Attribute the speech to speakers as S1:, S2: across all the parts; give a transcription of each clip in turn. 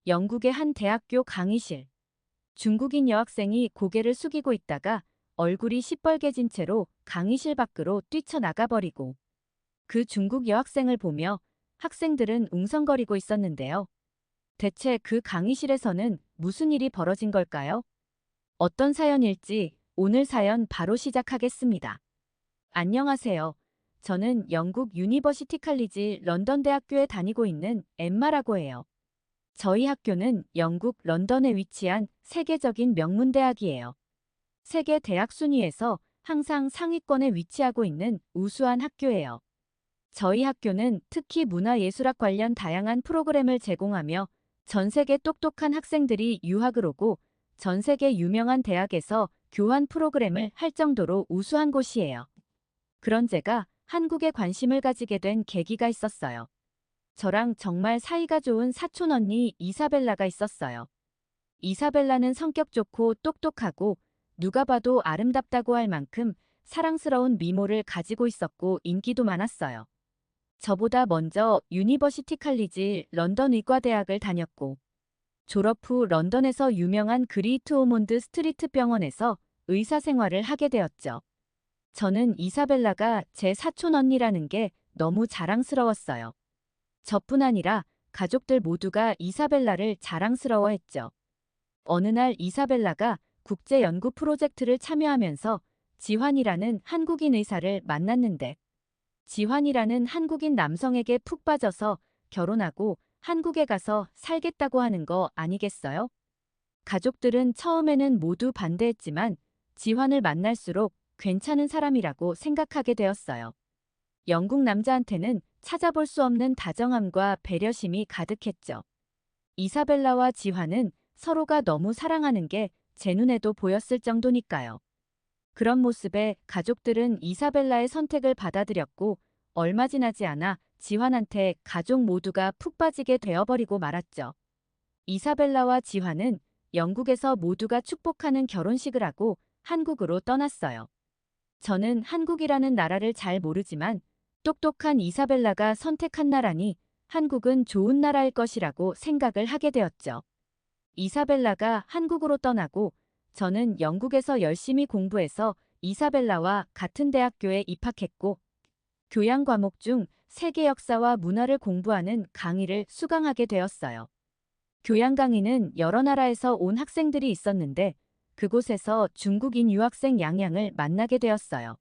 S1: 영국의 한 대학교 강의실. 중국인 여학생이 고개를 숙이고 있다가 얼굴이 시뻘개진 채로 강의실 밖으로 뛰쳐나가버리고 그 중국 여학생을 보며 학생들은 웅성거리고 있었는데요. 대체 그 강의실에서는 무슨 일이 벌어진 걸까요? 어떤 사연일지 오늘 사연 바로 시작하겠습니다. 안녕하세요. 저는 영국 유니버시티 칼리지 런던 대학교에 다니고 있는 엠마라고 해요. 저희 학교는 영국 런던에 위치한 세계적인 명문대학이에요. 세계 대학 순위에서 항상 상위권에 위치하고 있는 우수한 학교예요. 저희 학교는 특히 문화예술학 관련 다양한 프로그램을 제공하며 전 세계 똑똑한 학생들이 유학을 오고 전 세계 유명한 대학에서 교환 프로그램을 할 정도로 우수한 곳이에요. 그런 제가 한국에 관심을 가지게 된 계기가 있었어요. 저랑 정말 사이가 좋은 사촌 언니 이사벨라가 있었어요. 이사벨라는 성격 좋고 똑똑하고 누가 봐도 아름답다고 할 만큼 사랑스러운 미모를 가지고 있었고 인기도 많았어요. 저보다 먼저 유니버시티 칼리지 런던 의과대학을 다녔고 졸업 후 런던에서 유명한 그리이트 오몬드 스트리트 병원에서 의사 생활을 하게 되었죠. 저는 이사벨라가 제 사촌 언니라는 게 너무 자랑스러웠어요. 저뿐 아니라 가족들 모두가 이사벨라를 자랑스러워했죠. 어느 날 이사벨라가 국제 연구 프로젝트를 참여하면서 지환이라는 한국인 의사를 만났는데 지환이라는 한국인 남성에게 푹 빠져서 결혼하고 한국에 가서 살겠다고 하는 거 아니겠어요? 가족들은 처음에는 모두 반대했지만 지환을 만날수록 괜찮은 사람이라고 생각하게 되었어요. 영국 남자한테는 찾아볼 수 없는 다정함과 배려심이 가득했죠. 이사벨라와 지환은 서로가 너무 사랑하는 게 제 눈에도 보였을 정도니까요. 그런 모습에 가족들은 이사벨라의 선택을 받아들였고 얼마 지나지 않아 지환한테 가족 모두가 푹 빠지게 되어버리고 말았죠. 이사벨라와 지환은 영국에서 모두가 축복하는 결혼식을 하고 한국으로 떠났어요. 저는 한국이라는 나라를 잘 모르지만 똑똑한 이사벨라가 선택한 나라니 한국은 좋은 나라일 것이라고 생각을 하게 되었죠. 이사벨라가 한국으로 떠나고 저는 영국에서 열심히 공부해서 이사벨라와 같은 대학교에 입학했고 교양 과목 중 세계 역사와 문화를 공부하는 강의를 수강하게 되었어요. 교양 강의는 여러 나라에서 온 학생들이 있었는데 그곳에서 중국인 유학생 양양을 만나게 되었어요.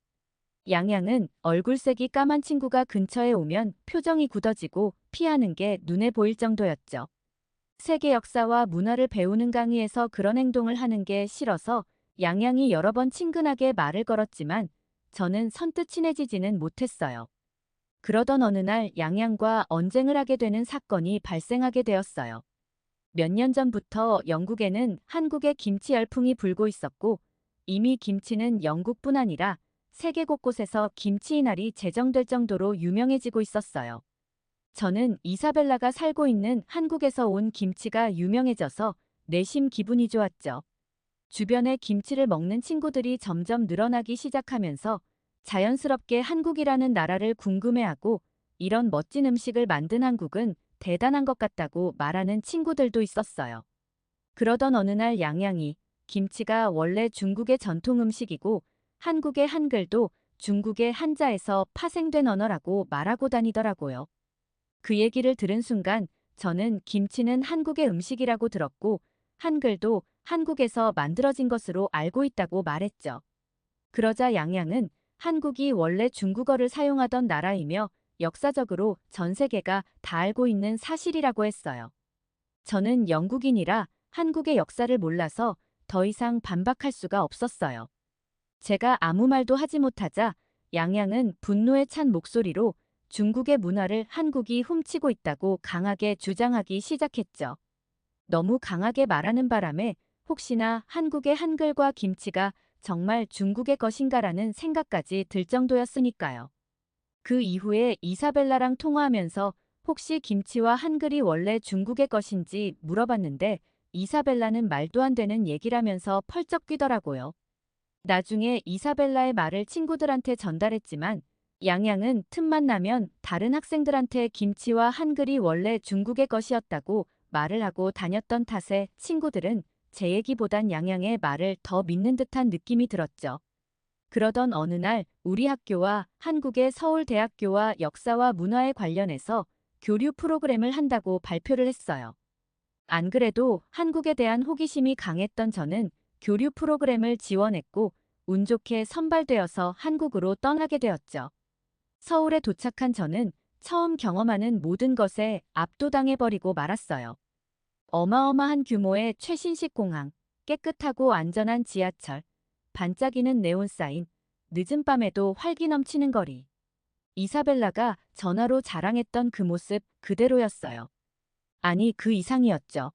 S1: 양양은 얼굴색이 까만 친구가 근처에 오면 표정이 굳어지고 피하는 게 눈에 보일 정도였죠. 세계 역사와 문화를 배우는 강의에서 그런 행동을 하는 게 싫어서 양양이 여러 번 친근하게 말을 걸었지만 저는 선뜻 친해지지는 못했어요. 그러던 어느 날 양양과 언쟁을 하게 되는 사건이 발생하게 되었어요. 몇 년 전부터 영국에는 한국의 김치 열풍이 불고 있었고 이미 김치는 영국뿐 아니라 세계 곳곳에서 김치 이날이 제정될 정도로 유명해지고 있었어요. 저는 이사벨라가 살고 있는 한국에서 온 김치가 유명해져서 내심 기분이 좋았죠. 주변에 김치를 먹는 친구들이 점점 늘어나기 시작하면서 자연스럽게 한국이라는 나라를 궁금해하고 이런 멋진 음식을 만든 한국은 대단한 것 같다고 말하는 친구들도 있었어요. 그러던 어느 날 양양이 김치가 원래 중국의 전통 음식이고 한국의 한글도 중국의 한자에서 파생된 언어라고 말하고 다니더라고요. 그 얘기를 들은 순간 저는 김치는 한국의 음식이라고 들었고 한글도 한국에서 만들어진 것으로 알고 있다고 말했죠. 그러자 양양은 한국이 원래 중국어를 사용하던 나라이며 역사적으로 전 세계가 다 알고 있는 사실이라고 했어요. 저는 영국인이라 한국의 역사를 몰라서 더 이상 반박할 수가 없었어요. 제가 아무 말도 하지 못하자 양양은 분노에 찬 목소리로 중국의 문화를 한국이 훔치고 있다고 강하게 주장하기 시작했죠. 너무 강하게 말하는 바람에 혹시나 한국의 한글과 김치가 정말 중국의 것인가라는 생각까지 들 정도였으니까요. 그 이후에 이사벨라랑 통화하면서 혹시 김치와 한글이 원래 중국의 것인지 물어봤는데 이사벨라는 말도 안 되는 얘기라면서 펄쩍 뛰더라고요. 나중에 이사벨라의 말을 친구들한테 전달했지만 양양은 틈만 나면 다른 학생들한테 김치와 한글이 원래 중국의 것이었다고 말을 하고 다녔던 탓에 친구들은 제 얘기보단 양양의 말을 더 믿는 듯한 느낌이 들었죠. 그러던 어느 날 우리 학교와 한국의 서울대학교와 역사와 문화에 관련해서 교류 프로그램을 한다고 발표를 했어요. 안 그래도 한국에 대한 호기심이 강했던 저는 교류 프로그램을 지원했고 운 좋게 선발되어서 한국으로 떠나게 되었죠. 서울에 도착한 저는 처음 경험하는 모든 것에 압도당해버리고 말았어요. 어마어마한 규모의 최신식 공항, 깨끗하고 안전한 지하철, 반짝이는 네온사인, 늦은 밤에도 활기 넘치는 거리. 이사벨라가 전화로 자랑했던 그 모습 그대로였어요. 아니, 그 이상이었죠.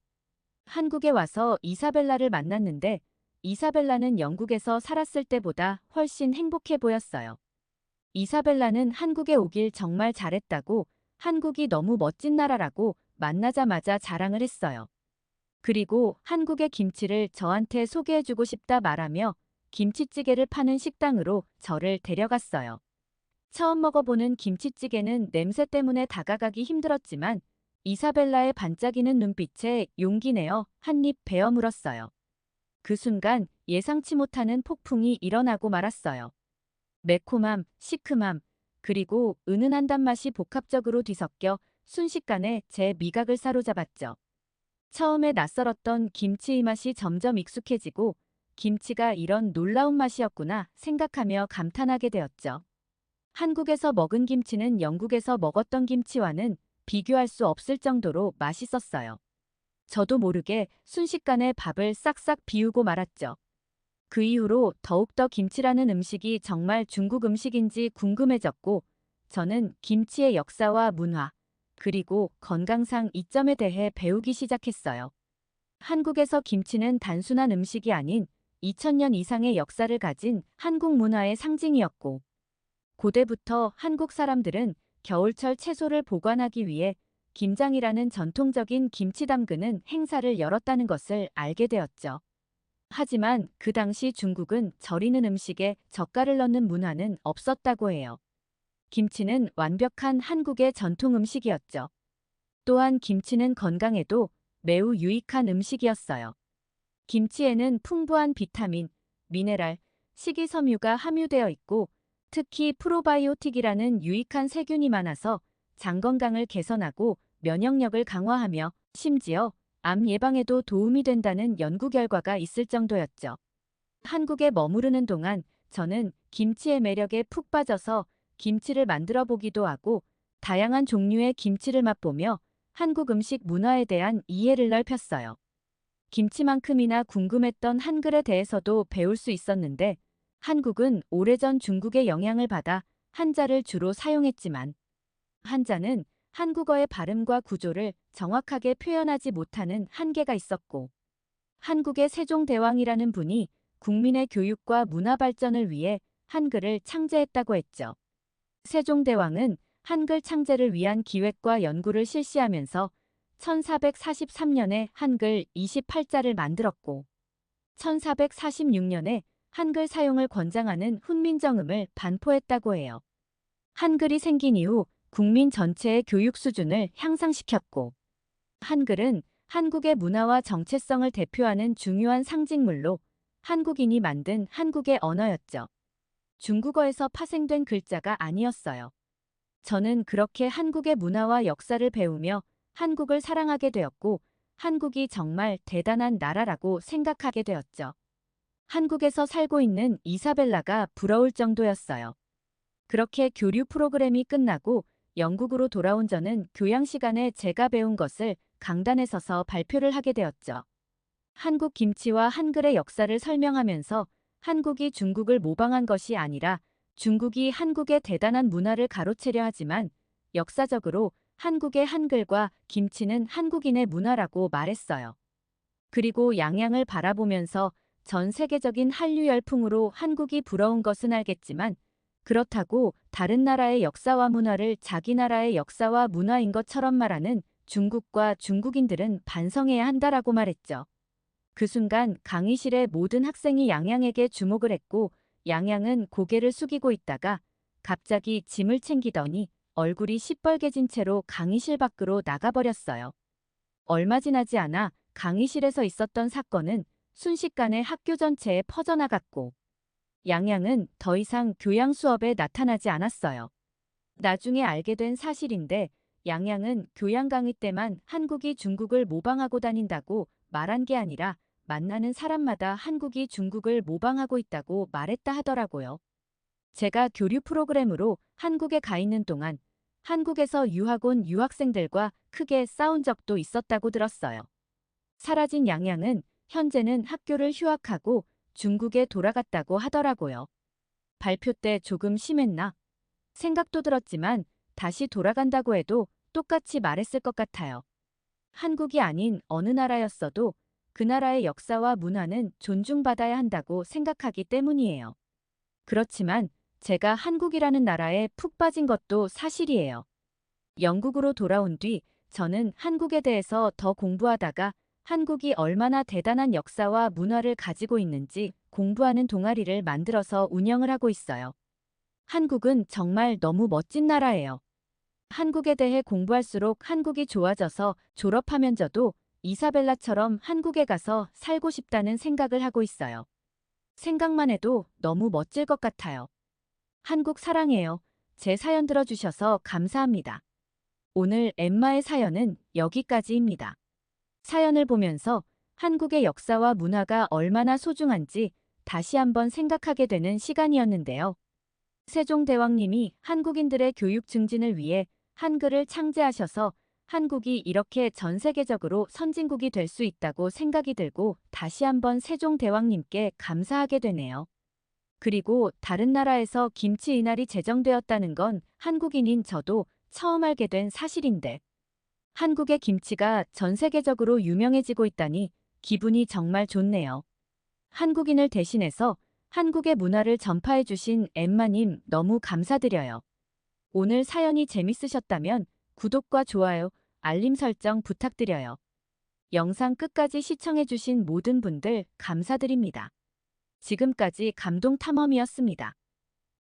S1: 한국에 와서 이사벨라를 만났는데 이사벨라는 영국에서 살았을 때보다 훨씬 행복해 보였어요. 이사벨라는 한국에 오길 정말 잘했다고, 한국이 너무 멋진 나라라고 만나자마자 자랑을 했어요. 그리고 한국의 김치를 저한테 소개해주고 싶다 말하며 김치찌개를 파는 식당으로 저를 데려갔어요. 처음 먹어보는 김치찌개는 냄새 때문에 다가가기 힘들었지만 이사벨라의 반짝이는 눈빛에 용기 내어 한 입 베어 물었어요. 그 순간 예상치 못하는 폭풍이 일어나고 말았어요. 매콤함, 시큼함, 그리고 은은한 단맛이 복합적으로 뒤섞여 순식간에 제 미각을 사로잡았죠. 처음에 낯설었던 김치의 맛이 점점 익숙해지고 김치가 이런 놀라운 맛이었구나 생각하며 감탄하게 되었죠. 한국에서 먹은 김치는 영국에서 먹었던 김치와는 비교할 수 없을 정도로 맛있었어요. 저도 모르게 순식간에 밥을 싹싹 비우고 말았죠. 그 이후로 더욱더 김치라는 음식이 정말 중국 음식인지 궁금해졌고, 저는 김치의 역사와 문화, 그리고 건강상 이점에 대해 배우기 시작했어요. 한국에서 김치는 단순한 음식이 아닌 2000년 이상의 역사를 가진 한국 문화의 상징이었고, 고대부터 한국 사람들은 겨울철 채소를 보관하기 위해 김장이라는 전통적인 김치 담그는 행사를 열었다는 것을 알게 되었죠. 하지만 그 당시 중국은 절이는 음식에 젓갈을 넣는 문화는 없었다고 해요. 김치는 완벽한 한국의 전통 음식이었죠. 또한 김치는 건강에도 매우 유익한 음식이었어요. 김치에는 풍부한 비타민, 미네랄, 식이섬유가 함유되어 있고 특히 프로바이오틱이라는 유익한 세균이 많아서 장 건강을 개선하고 면역력을 강화하며 심지어 암 예방에도 도움이 된다는 연구 결과가 있을 정도였죠. 한국에 머무르는 동안 저는 김치의 매력에 푹 빠져서 김치를 만들어 보기도 하고 다양한 종류의 김치를 맛보며 한국 음식 문화에 대한 이해를 넓혔어요. 김치만큼이나 궁금했던 한글에 대해서도 배울 수 있었는데 한국은 오래전 중국의 영향을 받아 한자를 주로 사용했지만 한자는 한국어의 발음과 구조를 정확하게 표현하지 못하는 한계가 있었고 한국의 세종대왕이라는 분이 국민의 교육과 문화 발전을 위해 한글을 창제했다고 했죠. 세종대왕은 한글 창제를 위한 기획과 연구를 실시하면서 1443년에 한글 28자를 만들었고 1446년에 한글 사용을 권장하는 훈민정음을 반포했다고 해요. 한글이 생긴 이후 국민 전체의 교육 수준을 향상시켰고 한글은 한국의 문화와 정체성을 대표하는 중요한 상징물로 한국인이 만든 한국의 언어였죠. 중국어에서 파생된 글자가 아니었어요. 저는 그렇게 한국의 문화와 역사를 배우며 한국을 사랑하게 되었고 한국이 정말 대단한 나라라고 생각하게 되었죠. 한국에서 살고 있는 이사벨라가 부러울 정도였어요. 그렇게 교류 프로그램이 끝나고 영국으로 돌아온 저는 교양 시간에 제가 배운 것을 강단에 서서 발표를 하게 되었죠. 한국 김치와 한글의 역사를 설명하면서 한국이 중국을 모방한 것이 아니라 중국이 한국의 대단한 문화를 가로채려 하지만 역사적으로 한국의 한글과 김치는 한국인의 문화라고 말했어요. 그리고 양양을 바라보면서 전 세계적인 한류 열풍으로 한국이 부러운 것은 알겠지만 그렇다고 다른 나라의 역사와 문화를 자기 나라의 역사와 문화인 것처럼 말하는 중국과 중국인들은 반성해야 한다라고 말했죠. 그 순간 강의실의 모든 학생이 양양에게 주목을 했고 양양은 고개를 숙이고 있다가 갑자기 짐을 챙기더니 얼굴이 시뻘개진 채로 강의실 밖으로 나가버렸어요. 얼마 지나지 않아 강의실에서 있었던 사건은 순식간에 학교 전체에 퍼져나갔고 양양은 더 이상 교양 수업에 나타나지 않았어요. 나중에 알게 된 사실인데 양양은 교양 강의 때만 한국이 중국을 모방하고 다닌다고 말한 게 아니라 만나는 사람마다 한국이 중국을 모방하고 있다고 말했다 하더라고요. 제가 교류 프로그램으로 한국에 가 있는 동안 한국에서 유학 온 유학생들과 크게 싸운 적도 있었다고 들었어요. 사라진 양양은 현재는 학교를 휴학하고 중국에 돌아갔다고 하더라고요. 발표 때 조금 심했나? 생각도 들었지만 다시 돌아간다고 해도 똑같이 말했을 것 같아요. 한국이 아닌 어느 나라였어도 그 나라의 역사와 문화는 존중받아야 한다고 생각하기 때문이에요. 그렇지만 제가 한국이라는 나라에 푹 빠진 것도 사실이에요. 영국으로 돌아온 뒤 저는 한국에 대해서 더 공부하다가 한국이 얼마나 대단한 역사와 문화를 가지고 있는지 공부하는 동아리를 만들어서 운영을 하고 있어요. 한국은 정말 너무 멋진 나라예요. 한국에 대해 공부할수록 한국이 좋아져서 졸업하면 저도 이사벨라처럼 한국에 가서 살고 싶다는 생각을 하고 있어요. 생각만 해도 너무 멋질 것 같아요. 한국 사랑해요. 제 사연 들어주셔서 감사합니다. 오늘 엠마의 사연은 여기까지입니다. 사연을 보면서 한국의 역사와 문화가 얼마나 소중한지 다시 한번 생각하게 되는 시간이었는데요. 세종대왕님이 한국인들의 교육 증진을 위해 한글을 창제하셔서 한국이 이렇게 전 세계적으로 선진국이 될 수 있다고 생각이 들고 다시 한번 세종대왕님께 감사하게 되네요. 그리고 다른 나라에서 김치 이날이 제정되었다는 건 한국인인 저도 처음 알게 된 사실인데 한국의 김치가 전 세계적으로 유명해지고 있다니 기분이 정말 좋네요. 한국인을 대신해서 한국의 문화를 전파해 주신 엠마님 너무 감사드려요. 오늘 사연이 재밌으셨다면 구독과 좋아요, 알림 설정 부탁드려요. 영상 끝까지 시청해 주신 모든 분들 감사드립니다. 지금까지 감동탐험이었습니다.